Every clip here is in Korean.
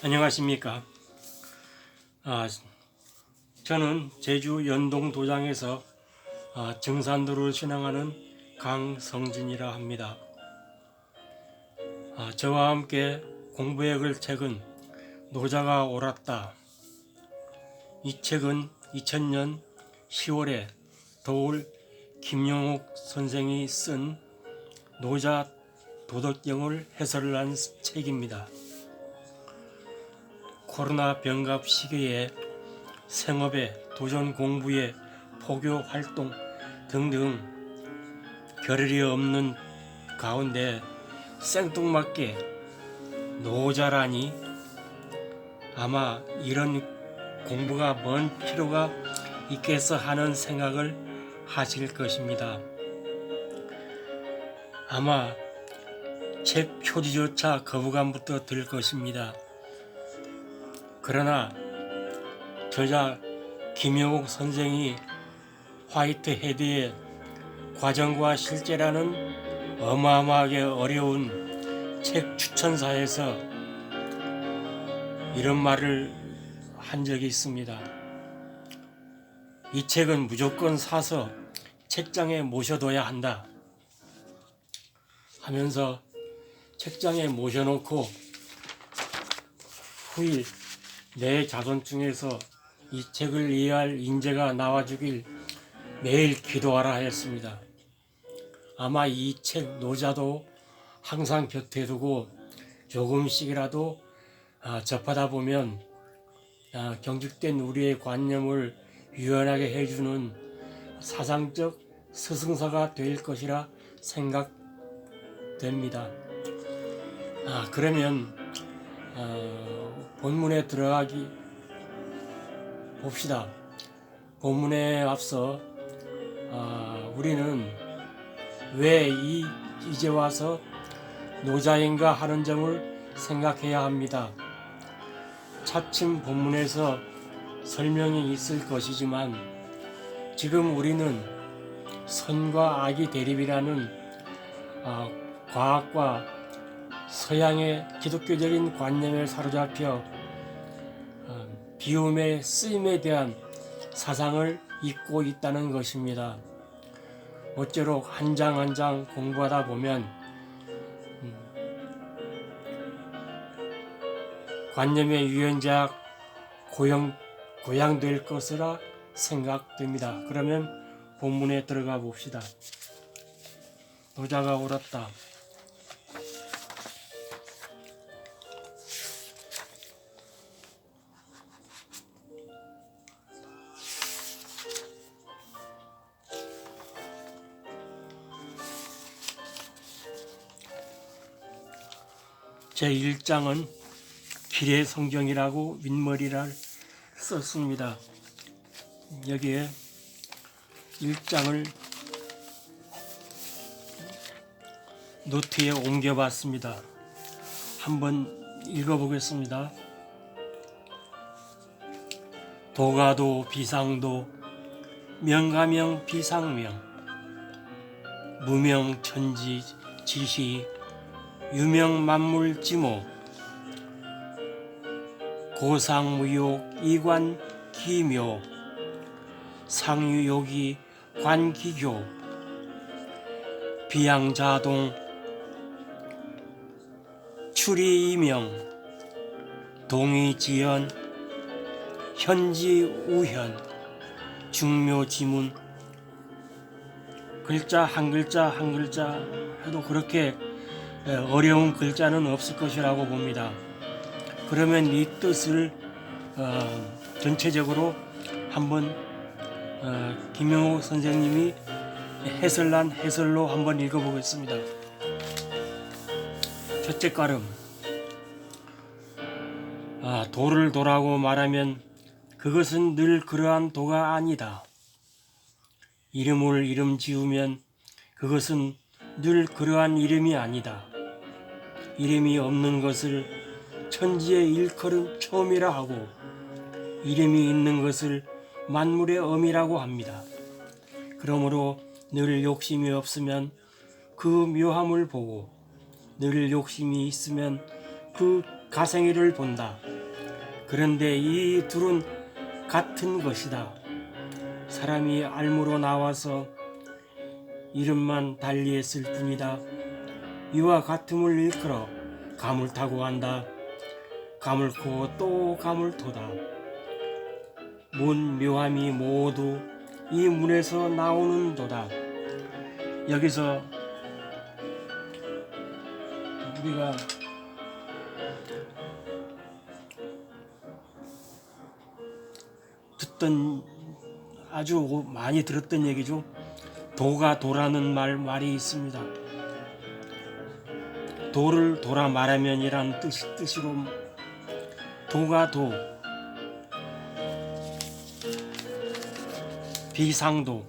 안녕하십니까. 저는 제주 연동도장에서 정산도를 신앙하는 강성진이라 합니다. 저와 함께 공부해 글 책은 노자가 옳았다. 이 책은 2000년 10월에 도울 김용옥 선생이 쓴 노자 도덕경을 해설한 책입니다. 코로나 병갑 시기에 생업에 도전 공부에 포교 활동 등등 겨를이 없는 가운데 생뚱맞게 노자라니 아마 이런 공부가 뭔 필요가 있겠어 하는 생각을 하실 것입니다. 아마 책 표지조차 거부감부터 들 것입니다. 그러나 저자 김용옥 선생이 화이트 헤드의 과정과 실제라는 어마어마하게 어려운 책 추천사에서 이런 말을 한 적이 있습니다. 이 책은 무조건 사서 책장에 모셔둬야 한다 하면서 책장에 모셔놓고 후일 내 자손중에서 이 책을 이해할 인재가 나와주길 매일 기도하라 하였습니다. 아마 이 책 노자도 항상 곁에 두고 조금씩이라도 접하다 보면 경직된 우리의 관념을 유연하게 해주는 사상적 스승사가 될 것이라 생각됩니다. 그러면 본문에 들어가기 봅시다. 본문에 앞서 우리는 왜 이제 와서 노자인가 하는 점을 생각해야 합니다. 차츰 본문에서 설명이 있을 것이지만 지금 우리는 선과 악이 대립이라는 과학과 서양의 기독교적인 관념에 사로잡혀 비움의 쓰임에 대한 사상을 잊고 있다는 것입니다. 모쪼록 한 장 한 장 공부하다 보면 관념의 유연자가 고양될 것이라 생각됩니다. 그러면 본문에 들어가 봅시다. 노자가 옳았다. 제1장은 길의 성경이라고 윗머리를 썼습니다. 여기에 1장을 노트에 옮겨봤습니다. 한번 읽어보겠습니다. 도가도 비상도 명가명 비상명 무명천지 지시 유명만물지모 고상무욕 이관기묘 상유욕이 관기교 비양자동 추리이명 동의지연 현지우현 중묘지문 글자 한 글자 해도 그렇게 어려운 글자는 없을 것이라고 봅니다. 그러면 이 뜻을 전체적으로 한번 김용옥 선생님이 해설한 해설로 한번 읽어보겠습니다. 첫째 가름 도를 도라고 말하면 그것은 늘 그러한 도가 아니다. 이름을 이름 지으면 그것은 늘 그러한 이름이 아니다. 이름이 없는 것을 천지의 일컬음 처음이라 하고 이름이 있는 것을 만물의 엄이라고 합니다. 그러므로 늘 욕심이 없으면 그 묘함을 보고 늘 욕심이 있으면 그 가생이를 본다. 그런데 이 둘은 같은 것이다. 사람이 알무로 나와서 이름만 달리했을 뿐이다. 이와 같음을 일컬어 가물타고 한다. 가물코 또 가물토다. 문 묘함이 모두 이 문에서 나오는 도다. 여기서 우리가 아주 많이 들었던 얘기죠. 도가 도라는 말이 있습니다. 도를 도라 말하면이란 뜻으로 도가 도, 비상도,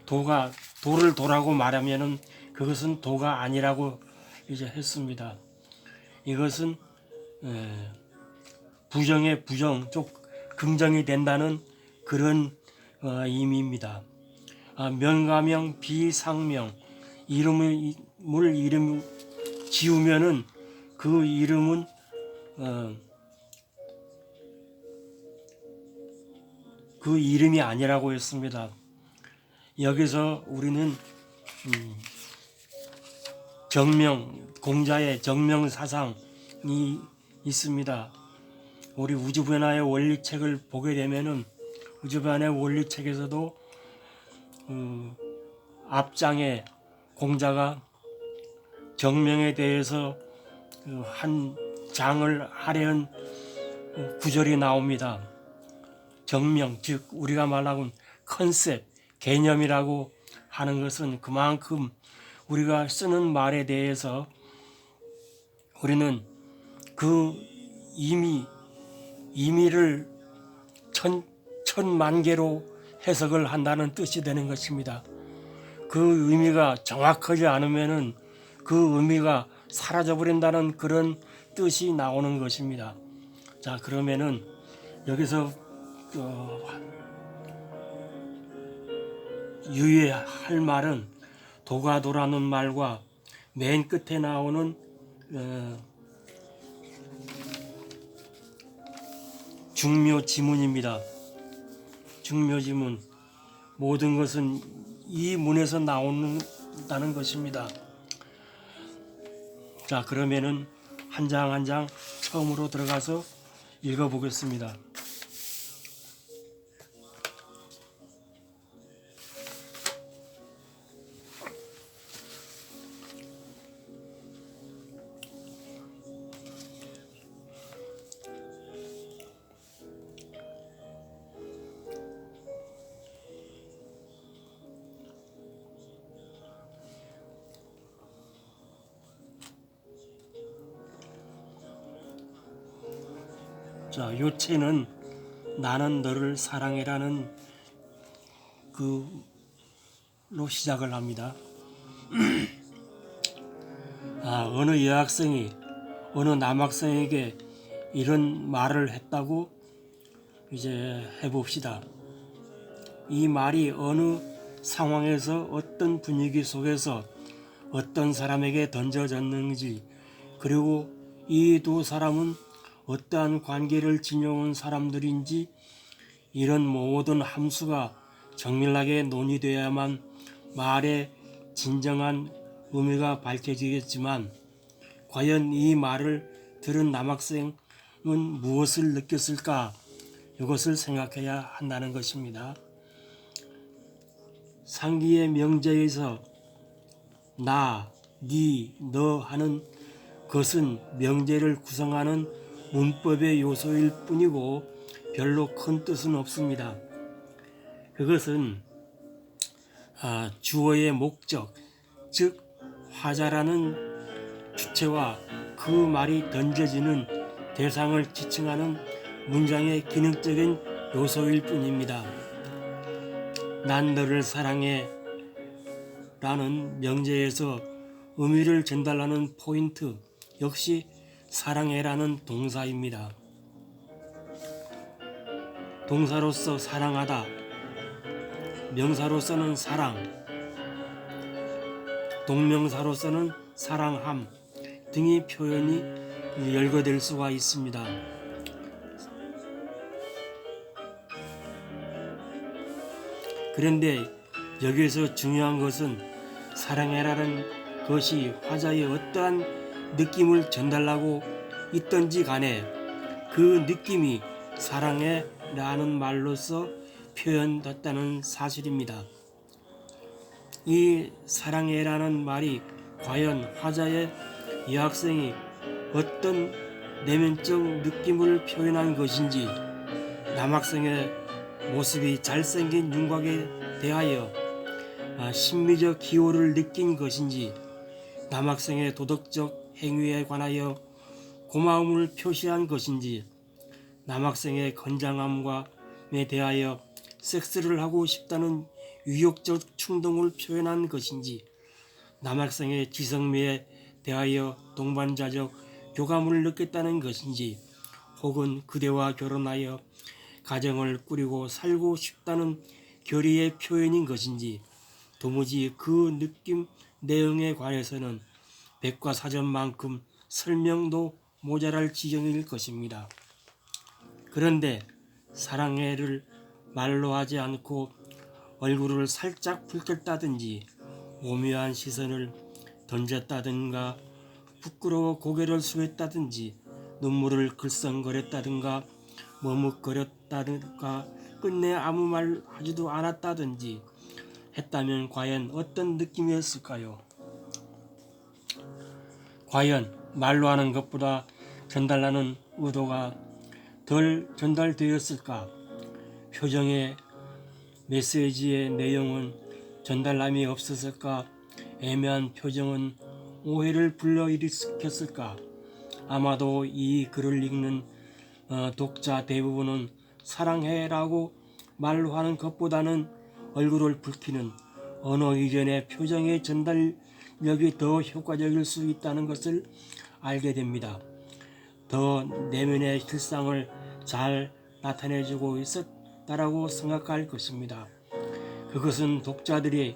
도를 도라고 말하면은 그것은 도가 아니라고 이제 했습니다. 이것은 부정의 부정, 긍정이 된다는 그런 의미입니다. 명가명 비상명, 이름 지우면은 그 이름은 그 이름이 아니라고 했습니다. 여기서 우리는 공자의 정명사상이 있습니다. 우리 우주변화의 원리책을 보게 되면은 우주변화의 원리책에서도 앞장에 공자가 정명에 대해서 한 장을 하려는 구절이 나옵니다. 정명, 즉 우리가 말하는 컨셉, 개념이라고 하는 것은 그만큼 우리가 쓰는 말에 대해서 우리는 그 의미를 천만 개로 해석을 한다는 뜻이 되는 것입니다. 그 의미가 정확하지 않으면은 그 의미가 사라져버린다는 그런 뜻이 나오는 것입니다. 자, 그러면은 여기서 유의할 말은 도가 도라는 말과 맨 끝에 나오는 중묘지문입니다. 중묘지문, 모든 것은 이 문에서 나온다는 것입니다. 자, 그러면은 한 장 한 장 처음으로 들어가서 읽어보겠습니다. 자, 요체는 나는 너를 사랑해라는 그로 시작을 합니다. 어느 여학생이 어느 남학생에게 이런 말을 했다고 이제 해봅시다. 이 말이 어느 상황에서 어떤 분위기 속에서 어떤 사람에게 던져졌는지, 그리고 이 두 사람은 어떠한 관계를 지녀온 사람들인지, 이런 모든 함수가 정밀하게 논의되어야만 말의 진정한 의미가 밝혀지겠지만, 과연 이 말을 들은 남학생은 무엇을 느꼈을까? 이것을 생각해야 한다는 것입니다. 상기의 명제에서 나, 니, 너 하는 것은 명제를 구성하는 문법의 요소일 뿐이고 별로 큰 뜻은 없습니다. 그것은 주어의 목적, 즉 화자라는 주체와 그 말이 던져지는 대상을 지칭하는 문장의 기능적인 요소일 뿐입니다. 난 너를 사랑해 라는 명제에서 의미를 전달하는 포인트 역시 사랑해라는 동사입니다. 동사로서 사랑하다, 명사로서는 사랑, 동명사로서는 사랑함 등의 표현이 열거될 수가 있습니다. 그런데 여기에서 중요한 것은 사랑해라는 것이 화자의 어떠한 느낌을 전달하고 있던지 간에 그 느낌이 사랑해라는 말로서 표현됐다는 사실입니다. 이 사랑해라는 말이 과연 화자의 여학생이 어떤 내면적 느낌을 표현한 것인지, 남학생의 모습이 잘생긴 윤곽에 대하여 심미적 기호를 느낀 것인지, 남학생의 도덕적 행위에 관하여 고마움을 표시한 것인지, 남학생의 건장함에 대하여 섹스를 하고 싶다는 유욕적 충동을 표현한 것인지, 남학생의 지성미에 대하여 동반자적 교감을 느꼈다는 것인지, 혹은 그대와 결혼하여 가정을 꾸리고 살고 싶다는 결의의 표현인 것인지, 도무지 그 느낌 내용에 관해서는 백과사전만큼 설명도 모자랄 지경일 것입니다. 그런데 사랑해를 말로 하지 않고 얼굴을 살짝 붉혔다든지, 오묘한 시선을 던졌다든가, 부끄러워 고개를 숙였다든지, 눈물을 글썽거렸다든가, 머뭇거렸다든가, 끝내 아무 말 하지도 않았다든지 했다면 과연 어떤 느낌이었을까요? 과연 말로 하는 것보다 전달하는 의도가 덜 전달되었을까? 표정의 메시지의 내용은 전달함이 없었을까? 애매한 표정은 오해를 불러일으켰을까? 아마도 이 글을 읽는 독자 대부분은 사랑해라고 말로 하는 것보다는 얼굴을 붉히는 언어 이전의 표정의 전달력이 더 효과적일 수 있다는 것을 알게 됩니다. 더 내면의 실상을 잘 나타내주고 있었다라고 생각할 것입니다. 그것은 독자들이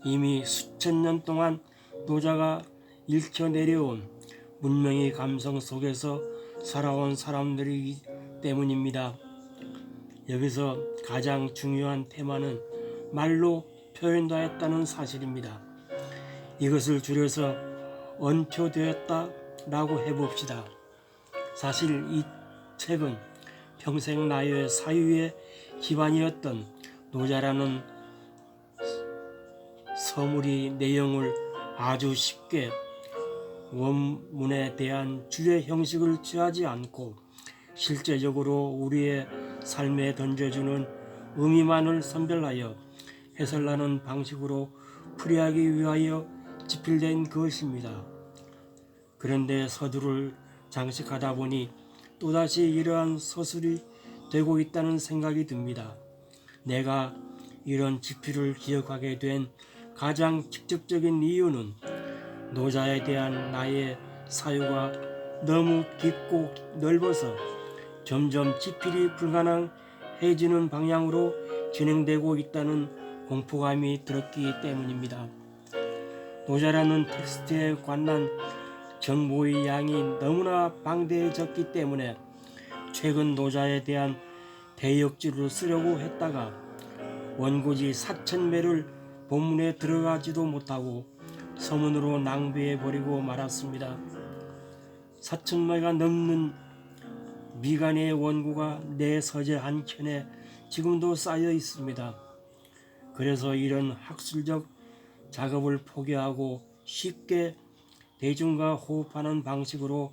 이미 수천 년 동안 노자가 읽혀내려온 문명의 감성 속에서 살아온 사람들이기 때문입니다. 여기서 가장 중요한 테마는 말로 표현되었다는 사실입니다. 이것을 줄여서 언표되었다라고 해봅시다. 사실 이 책은 평생 나의 사유의 기반이었던 노자라는 서물이 내용을 아주 쉽게 원문에 대한 주의 형식을 취하지 않고 실제적으로 우리의 삶에 던져주는 의미만을 선별하여 해설하는 방식으로 풀이하기 위하여 집필된 것입니다. 그런데 서두를 장식하다 보니 또다시 이러한 서술이 되고 있다는 생각이 듭니다. 내가 이런 집필을 기억하게 된 가장 직접적인 이유는 노자에 대한 나의 사유가 너무 깊고 넓어서 점점 집필이 불가능해지는 방향으로 진행되고 있다는 공포감이 들었기 때문입니다. 노자라는 텍스트에 관한 정보의 양이 너무나 방대해졌기 때문에 최근 노자에 대한 대역지를 쓰려고 했다가 원고지 4,000매를 본문에 들어가지도 못하고 서문으로 낭비해버리고 말았습니다. 4,000매가 넘는 미간의 원고가 내 서재 한 켠에 지금도 쌓여 있습니다. 그래서 이런 학술적 작업을 포기하고 쉽게 대중과 호흡하는 방식으로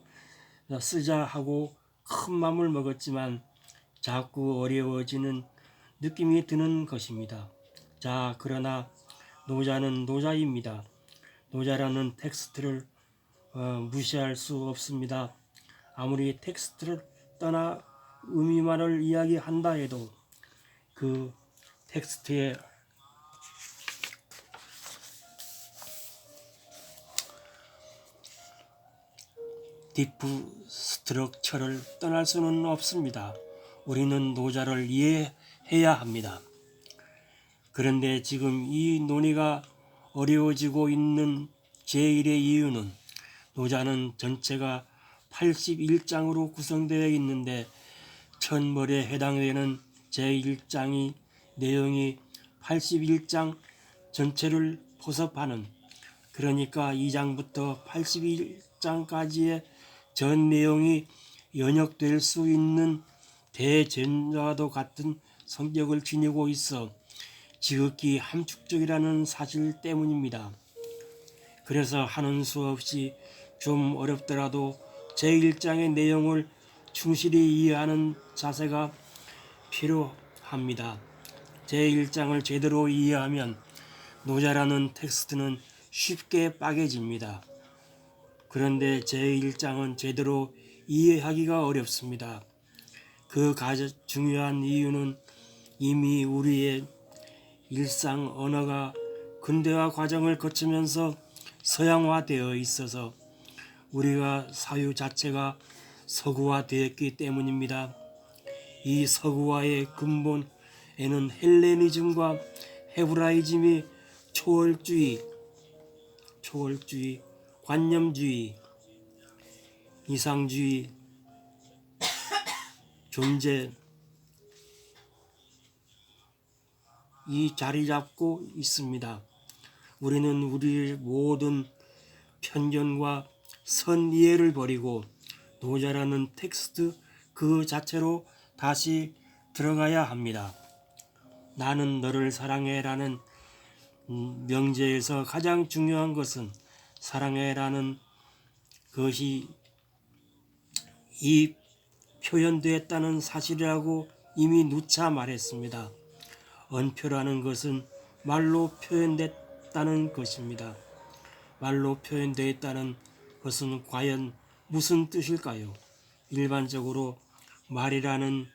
쓰자 하고 큰 맘을 먹었지만 자꾸 어려워지는 느낌이 드는 것입니다. 자, 그러나 노자는 노자입니다. 노자라는 텍스트를 무시할 수 없습니다. 아무리 텍스트를 떠나 의미만을 이야기한다 해도 그 텍스트의 디프 스트럭처를 떠날 수는 없습니다. 우리는 노자를 이해해야 합니다. 그런데 지금 이 논의가 어려워지고 있는 제1의 이유는 노자는 전체가 81장으로 구성되어 있는데 천벌에 해당되는 제1장이 내용이 81장 전체를 포섭하는, 그러니까 2장부터 81장까지의 전 내용이 연역될 수 있는 대전자와도 같은 성격을 지니고 있어 지극히 함축적이라는 사실 때문입니다. 그래서 하는 수 없이 좀 어렵더라도 제1장의 내용을 충실히 이해하는 자세가 필요합니다. 제1장을 제대로 이해하면 노자라는 텍스트는 쉽게 빠개집니다. 그런데 제1장은 제대로 이해하기가 어렵습니다. 그 가장 중요한 이유는 이미 우리의 일상 언어가 근대화 과정을 거치면서 서양화되어 있어서 우리가 사유 자체가 서구화되었기 때문입니다. 이 서구화의 근본에는 헬레니즘과 헤브라이즘이 초월주의, 관념주의, 이상주의, 존재, 이 자리 잡고 있습니다. 우리는 우리의 모든 편견과 선이해를 버리고 노자라는 텍스트 그 자체로 다시 들어가야 합니다. 나는 너를 사랑해라는 명제에서 가장 중요한 것은 사랑해라는 것이 이 표현되었다는 사실이라고 이미 누차 말했습니다. 언표라는 것은 말로 표현됐다는 것입니다. 말로 표현되었다는 것은 과연 무슨 뜻일까요? 일반적으로 말이라는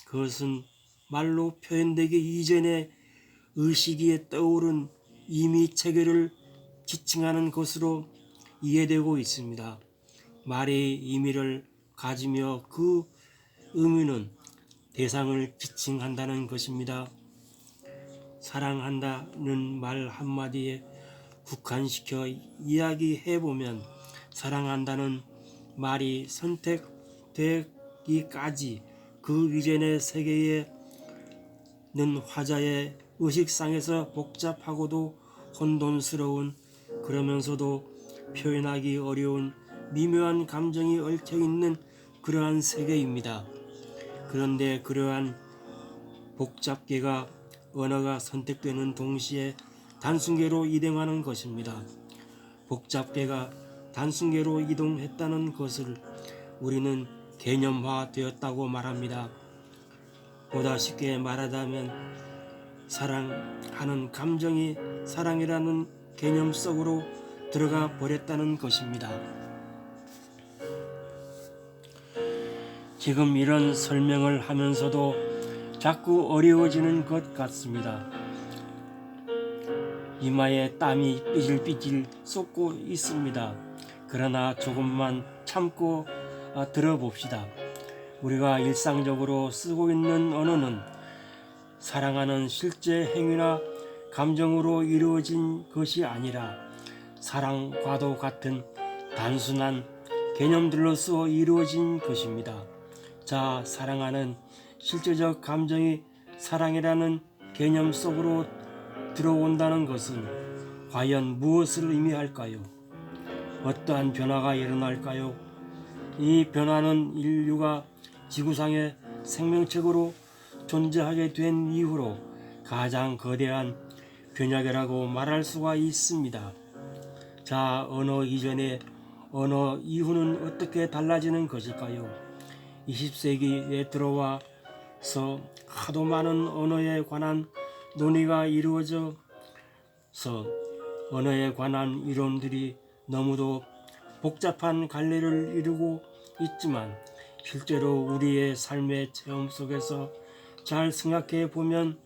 것은 말로 표현되기 이전에 의식에 떠오른 임의 체계를 지칭하는 것으로 이해되고 있습니다. 말의 의미를 가지며 그 의미는 대상을 지칭한다는 것입니다. 사랑한다는 말 한마디에 국한시켜 이야기해보면 사랑한다는 말이 선택되기까지 그 이전의 세계에는 화자의 의식상에서 복잡하고도 혼돈스러운, 그러면서도 표현하기 어려운 미묘한 감정이 얽혀있는 그러한 세계입니다. 그런데 그러한 복잡계가 언어가 선택되는 동시에 단순계로 이동하는 것입니다. 복잡계가 단순계로 이동했다는 것을 우리는 개념화되었다고 말합니다. 보다 쉽게 말하자면 사랑하는 감정이 사랑이라는 개념 속으로 들어가 버렸다는 것입니다. 지금 이런 설명을 하면서도 자꾸 어려워지는 것 같습니다. 이마에 땀이 삐질삐질 쏟고 있습니다. 그러나 조금만 참고 들어봅시다. 우리가 일상적으로 쓰고 있는 언어는 사랑하는 실제 행위나 감정으로 이루어진 것이 아니라 사랑과도 같은 단순한 개념들로서 이루어진 것입니다. 자, 사랑하는 실제적 감정이 사랑이라는 개념 속으로 들어온다는 것은 과연 무엇을 의미할까요? 어떠한 변화가 일어날까요? 이 변화는 인류가 지구상의 생명체로 존재하게 된 이후로 가장 거대한 변혁이라고 말할 수가 있습니다. 자, 언어 이전에 언어 이후는 어떻게 달라지는 것일까요? 20세기에 들어와서 하도 많은 언어에 관한 논의가 이루어져서 언어에 관한 이론들이 너무도 복잡한 갈래를 이루고 있지만 실제로 우리의 삶의 체험 속에서 잘 생각해 보면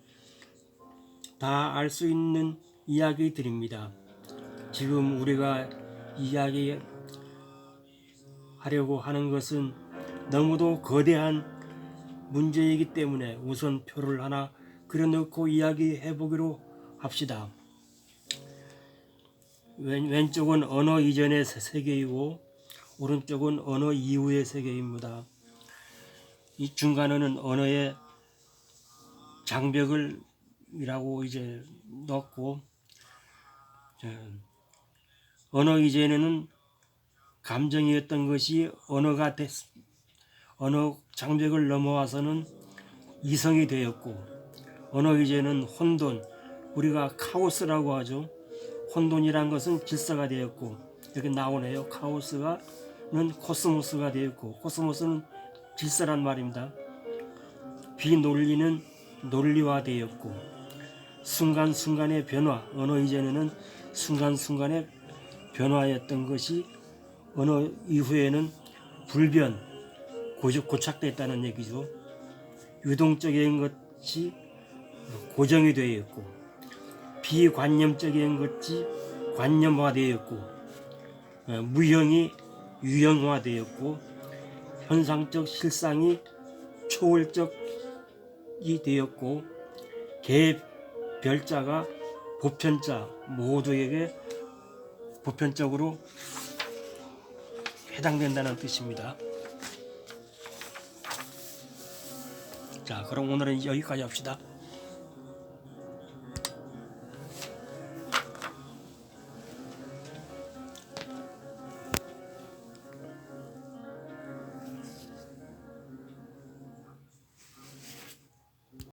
다 알 수 있는 이야기들입니다. 지금 우리가 이야기하려고 하는 것은 너무도 거대한 문제이기 때문에 우선 표를 하나 그려놓고 이야기해 보기로 합시다. 왼쪽은 언어 이전의 세계이고 오른쪽은 언어 이후의 세계입니다. 이 중간에는 언어의 장벽을 이라고 이제 넣고, 언어 이전에는 감정이었던 것이 언어가 언어 장벽을 넘어와서는 이성이 되었고, 언어 이전에는 혼돈, 우리가 카오스라고 하죠. 혼돈이란 것은 질서가 되었고, 여기 나오네요. 카오스가는 코스모스가 되었고, 코스모스는 질서란 말입니다. 비논리는 논리화되었고, 순간순간의 변화, 언어 이전에는 순간순간의 변화였던 것이 언어 이후에는 불변, 고착됐다는 얘기죠. 유동적인 것이 고정이 되었고, 비관념적인 것이 관념화되었고, 무형이 유형화되었고, 현상적 실상이 초월적이 되었고, 개별자가 보편자 모두에게 보편적으로 해당된다는 뜻입니다. 자, 그럼 오늘은 여기까지 합시다.